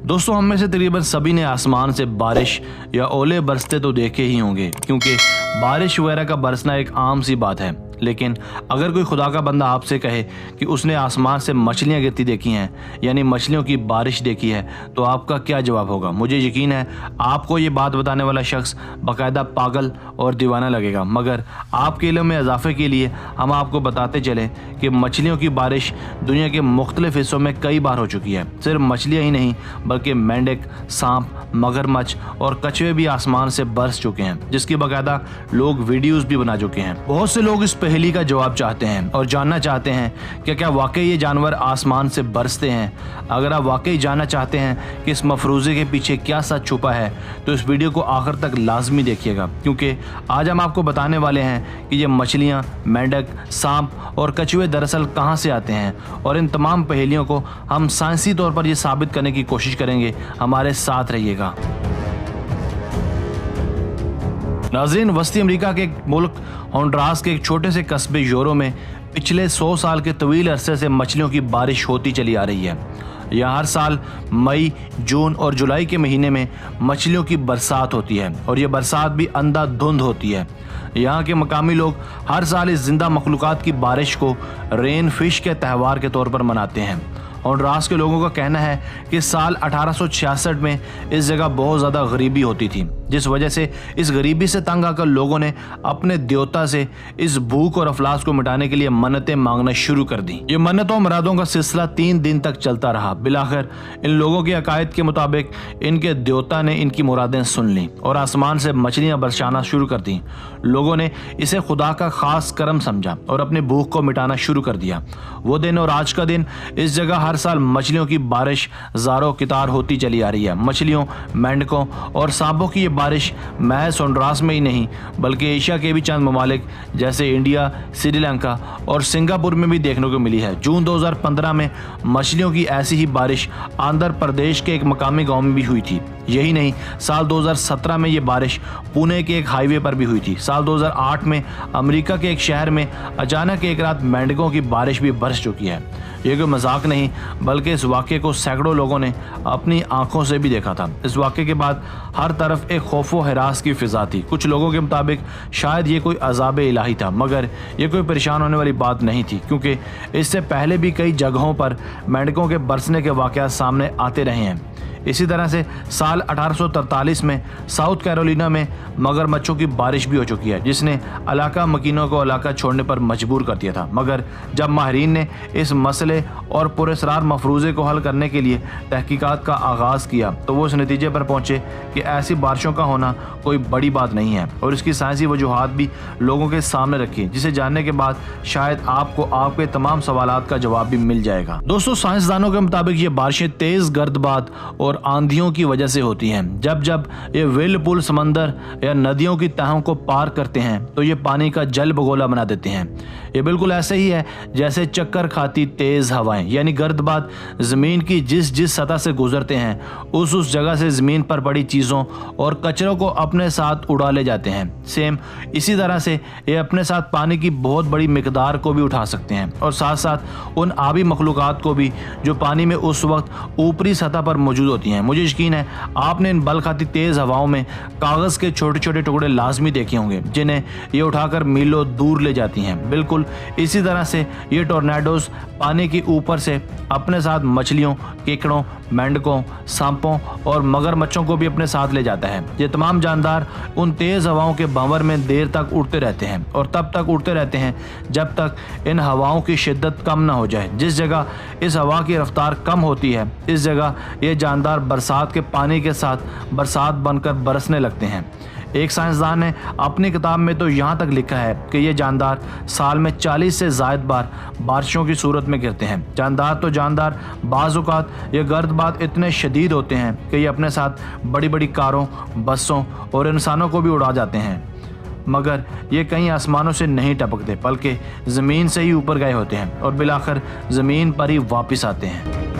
दोस्तों, हम में से तकरीबन सभी ने आसमान से बारिश या ओले बरसते तो देखे ही होंगे, क्योंकि बारिश वगैरह का बरसना एक आम सी बात है। लेकिन अगर कोई खुदा का बंदा आपसे कहे कि उसने आसमान से मछलियां गिरती देखी हैं, यानी मछलियों की बारिश देखी है, तो आपका क्या जवाब होगा? मुझे यकीन है आपको ये बात बताने वाला शख्स बाकायदा पागल और दीवाना लगेगा। मगर आपके इल्म में इजाफे के लिए हम आपको बताते चलें कि मछलियों की बारिश दुनिया के मुख्तलिफ हिस्सों में कई बार हो चुकी है। सिर्फ मछलियाँ ही नहीं बल्कि मेंढक, सांप, मगरमच्छ और कछुए भी आसमान से बरस चुके हैं, जिसकी बाकायदा लोग वीडियोस भी बना चुके हैं। बहुत से लोग इस पहेली का जवाब चाहते हैं और जानना चाहते हैं कि क्या वाकई ये जानवर आसमान से बरसते हैं। अगर आप वाकई जानना चाहते हैं कि इस मफरूज़े के पीछे क्या सच छुपा है, तो इस वीडियो को आखिर तक लाजमी देखिएगा, क्योंकि आज हम आपको बताने वाले हैं कि ये मछलियाँ, मेंढक, सांप और कछुए दरअसल कहाँ से आते हैं। और इन तमाम पहेलियों को हम साइंसी तौर पर यह साबित करने की कोशिश करेंगे। हमारे साथ रहिएगा। नाज़रीन, वस्ती अमेरिका के एक मुल्क होंडुरास के एक छोटे से कस्बे योरो में पिछले 100 साल के तवील अरसे से मछलियों की बारिश होती चली आ रही है। यहाँ हर साल मई, जून और जुलाई के महीने में मछलियों की बरसात होती है और ये बरसात भी अंधाधुंध होती है। यहाँ के मकामी लोग हर साल इस जिंदा मखलूक़ात की बारिश को रेन फिश के त्यौहार के तौर पर मनाते हैं। होंडुरास के लोगों का कहना है कि साल 1866 में इस जगह बहुत ज़्यादा गरीबी होती थी, जिस वजह से इस गरीबी से तंग आकर लोगों ने अपने देवता से इस भूख और अफलास को मिटाने के लिए मन्नतें मांगना शुरू कर दी। ये मन्नतों मुरादों का सिलसिला 3 दिन तक चलता रहा। बिलाखिर इन लोगों के अकायद के मुताबिक इनके देवता ने इनकी मुरादें सुन ली और आसमान से मछलियाँ बरसाना शुरू कर दी। लोगों ने इसे खुदा का खास करम समझा और अपने भूख को मिटाना शुरू कर दिया। वो दिन और आज का दिन इस जगह हर साल मछलियों की बारिश ज़ारो कितार होती चली आ रही है। मछलियों, मेंढकों और सांपों की ये बारिश महज होंडुरास में ही नहीं बल्कि एशिया के भी चंद ममालिक जैसे इंडिया, श्रीलंका और सिंगापुर में भी देखने को मिली है। जून 2015 में मछलियों की ऐसी ही बारिश आंध्र प्रदेश के एक मकामी गांव में भी हुई थी। यही नहीं, साल 2017 में ये बारिश पुणे के एक हाईवे पर भी हुई थी। साल 2008 में अमेरिका के एक शहर में अचानक एक रात मेंढकों की बारिश भी बरस चुकी है। ये कोई मजाक नहीं बल्कि इस वाक़े को सैकड़ों लोगों ने अपनी आंखों से भी देखा था। इस वाक़े के बाद हर तरफ एक खौफ व हिरास की फिजा थी। कुछ लोगों के मुताबिक शायद ये कोई अज़ाब इलाही था, मगर ये कोई परेशान होने वाली बात नहीं थी, क्योंकि इससे पहले भी कई जगहों पर मेंढकों के बरसने के वाक़यात सामने आते रहे हैं। इसी तरह से साल 1843 में साउथ कैरोलिना में मगरमच्छों की बारिश भी हो चुकी है, जिसने इलाका मकीनों को इलाका छोड़ने पर मजबूर कर दिया था। मगर जब माहिरीन ने इस मसले और पुरअसरार मफरूज़े को हल करने के लिए तहकीकात का आगाज़ किया, तो वो इस नतीजे पर पहुँचे कि ऐसी बारिशों का होना कोई बड़ी बात नहीं है और इसकी साइंसी वजूहात भी लोगों के सामने रखी, जिसे जानने के बाद शायद आपको आपके तमाम सवालात का जवाब भी मिल जाएगा। दोस्तों, साइंसदानों के मुताबिक ये बारिशें तेज़ गर्दबाद और आंधियों की वजह से होती हैं। जब जब ये व्हिर्लपूल समंदर या नदियों की तहों को पार करते हैं तो ये पानी का जल बगोला बना देते हैं। ये बिल्कुल ऐसे ही है जैसे चक्कर खाती तेज हवाएं, यानी गर्दबाद जमीन की जिस सतह से गुजरते हैं उस जगह से जमीन पर पड़ी चीज़ों और कचरों को अपने साथ उड़ा ले जाते हैं। सेम इसी तरह से ये अपने साथ पानी की बहुत बड़ी मिकदार को भी उठा सकते हैं और साथ साथ उन आबी मखलूक़ात को भी जो पानी में उस वक्त ऊपरी सतह पर मौजूद होती हैं। मुझे यकीन है आपने इन बल खाती तेज हवाओं में कागज़ के छोटे छोटे टुकड़े लाजमी देखे होंगे, जिन्हें ये उठाकर मीलों दूर ले जाती हैं। बिल्कुल इसी तरह से ये टोर्नेडोज पानी के ऊपर से अपने साथ मछलियों, केकड़ों, मेंढकों, सांपों और मगरमच्छों को भी अपने साथ ले जाता है। ये तमाम जानदार उन तेज़ हवाओं के भंवर में देर तक उड़ते रहते हैं और तब तक उड़ते रहते हैं जब तक इन हवाओं की शिद्दत कम ना हो जाए। जिस जगह इस हवा की रफ्तार कम होती है, इस जगह ये जानदार बरसात के पानी के साथ बरसात बनकर बरसने लगते हैं। एक साइंसदान ने अपनी किताब में तो यहाँ तक लिखा है कि ये जानदार साल में 40 से ज़ायद बार बारिशों की सूरत में गिरते हैं। जानदार तो जानदार, बाज़ औक़ात ये गर्दबाद इतने शदीद होते हैं कि ये अपने साथ बड़ी बड़ी कारों, बसों और इंसानों को भी उड़ा जाते हैं। मगर ये कहीं आसमानों से नहीं टपकते बल्कि ज़मीन से ही ऊपर गए होते हैं और बिलाखिर ज़मीन पर ही वापस आते हैं।